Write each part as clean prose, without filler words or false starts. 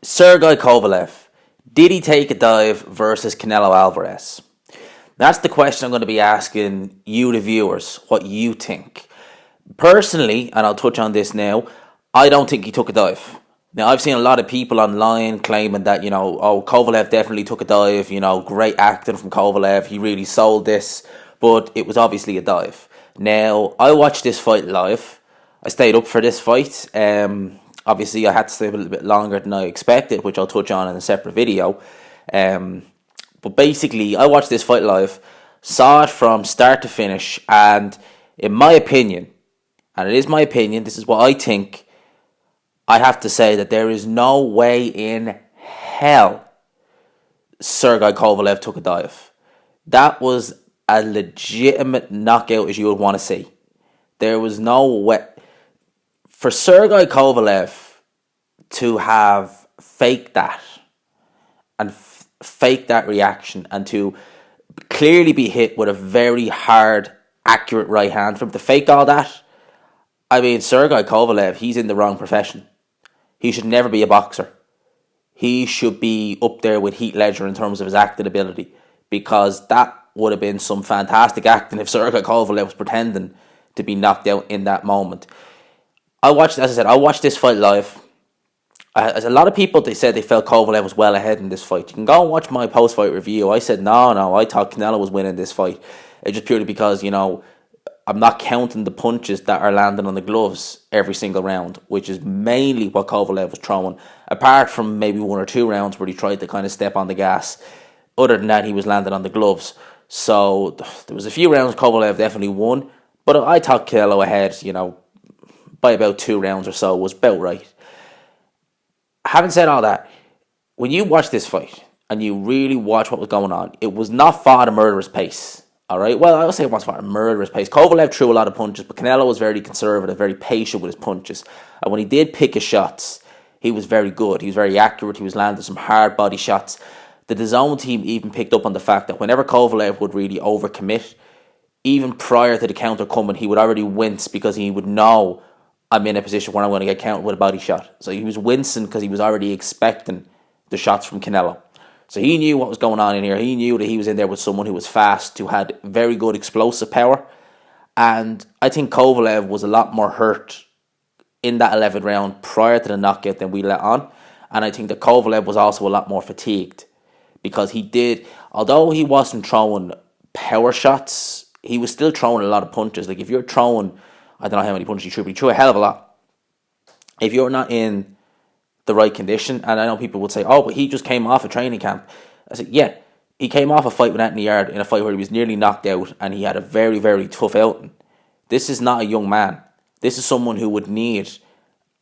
Sergey Kovalev, did he take a dive versus Canelo Alvarez? That's the question I'm going to be asking you, the viewers, what you think. Personally, and I'll touch on this now, I don't think he took a dive. Now, I've seen a lot of people online claiming that, oh, Kovalev definitely took a dive, great acting from Kovalev, he really sold this, but it was obviously a dive. Now, I watched this fight live. I stayed up for this fight. Obviously, I had to stay a little bit longer than I expected, which I'll touch on in a separate video. But basically, I watched this fight live, saw it from start to finish, and in my opinion, and it is my opinion, this is what I think, I have to say that there is no way in hell Sergey Kovalev took a dive. That was a legitimate knockout as you would want to see. There was no way. For Sergey Kovalev to have faked that and fake that reaction and to clearly be hit with a very hard, accurate right hand, for him to fake all that, I mean, Sergey Kovalev, he's in the wrong profession. He should never be a boxer. He should be up there with Heath Ledger in terms of his acting ability, because that would have been some fantastic acting if Sergey Kovalev was pretending to be knocked out in that moment. I watched this fight live. As a lot of people, they said they felt Kovalev was well ahead in this fight. You can go and watch my post-fight review. I said, no, I thought Canelo was winning this fight. It's just purely because, I'm not counting the punches that are landing on the gloves every single round, which is mainly what Kovalev was throwing, apart from maybe one or two rounds where he tried to kind of step on the gas. Other than that, he was landing on the gloves. So there was a few rounds Kovalev definitely won, but I thought Canelo ahead, by about 2 rounds or so, was about right. Having said all that, when you watch this fight and you really watch what was going on, it was not fought at a murderous pace. All right. Well, I would say it was fought at a murderous pace. Kovalev threw a lot of punches, but Canelo was very conservative, very patient with his punches. And when he did pick his shots, he was very good. He was very accurate. He was landing some hard body shots. The DAZN team even picked up on the fact that whenever Kovalev would really overcommit, even prior to the counter coming, he would already wince because he would know, I'm in a position where I'm going to get countered with a body shot. So he was wincing because he was already expecting the shots from Canelo. So he knew what was going on in here. He knew that he was in there with someone who was fast, who had very good explosive power. And I think Kovalev was a lot more hurt in that 11th round prior to the knockout than we let on. And I think that Kovalev was also a lot more fatigued, because he did, although he wasn't throwing power shots, he was still throwing a lot of punches. Like, if you're throwing, I don't know how many punches he threw, but he threw a hell of a lot. If you're not in the right condition, and I know people would say, oh, but he just came off a training camp. I said, yeah, he came off a fight with Anthony Yarde in a fight where he was nearly knocked out, and he had a very, very tough outing. This is not a young man. This is someone who would need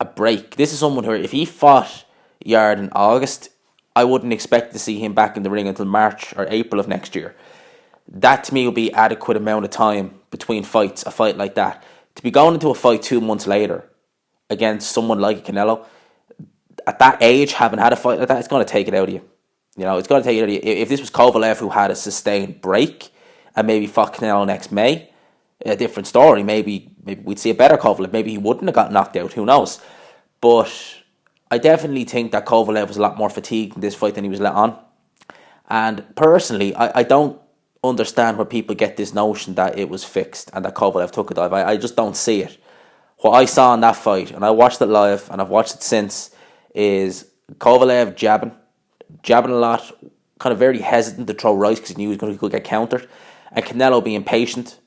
a break. This is someone who, if he fought Yarde in August, I wouldn't expect to see him back in the ring until March or April of next year. That, to me, would be adequate amount of time between fights, a fight like that. To be going into a fight 2 months later against someone like Canelo, at that age, having had a fight like that, it's going to take it out of you. It's going to take it out of you. If this was Kovalev who had a sustained break and maybe fought Canelo next May, a different story. Maybe we'd see a better Kovalev. Maybe he wouldn't have got knocked out. Who knows? But I definitely think that Kovalev was a lot more fatigued in this fight than he was let on. And personally, I don't understand where people get this notion that it was fixed and that Kovalev took a dive. I just don't see it. What I saw in that fight, and I watched it live and I've watched it since, is Kovalev jabbing a lot, kind of very hesitant to throw right because he knew he was going to get countered, and Canelo being patient,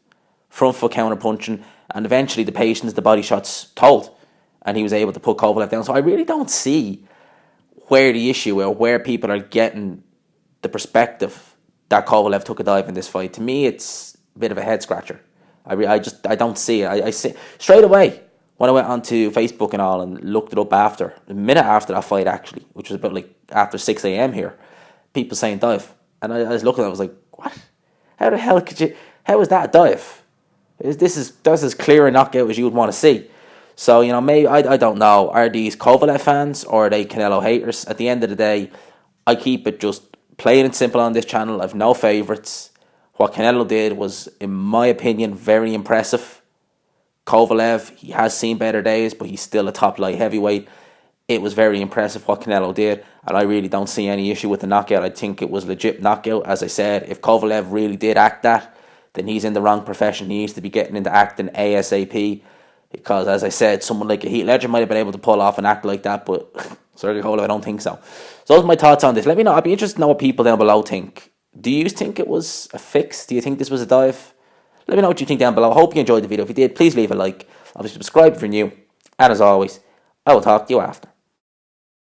front foot counter punching, and eventually the patience, the body shots told, and he was able to put Kovalev down. So I really don't see where the issue, or where people are getting the perspective that Kovalev took a dive in this fight. To me, it's a bit of a head scratcher. I don't see it. I see straight away when I went onto Facebook and all and looked it up after, a minute after that fight actually, which was about like after 6 a.m. here, people saying dive. And I was looking at it, I was like, what? How the hell could you, how is that a dive? That's as clear a knockout as you would want to see. So, maybe, I don't know, are these Kovalev fans or are they Canelo haters? At the end of the day, I keep it just plain and simple on this channel. I've no favourites. What Canelo did was, in my opinion, very impressive. Kovalev, he has seen better days, but he's still a top light heavyweight. it was very impressive what Canelo did, and I really don't see any issue with the knockout. I think it was legit knockout. As I said, if Kovalev really did act that, then he's in the wrong profession. He needs to be getting into acting ASAP, because, as I said, someone like a Heath Ledger might have been able to pull off an act like that, but Sergey Kovalev, I don't think so. So those are my thoughts on this. Let me know. I'd be interested to know what people down below think. Do you think it was a fix? Do you think this was a dive? Let me know what you think down below. I hope you enjoyed the video. If you did, please leave a like. Obviously, subscribe if you're new. And as always, I will talk to you after.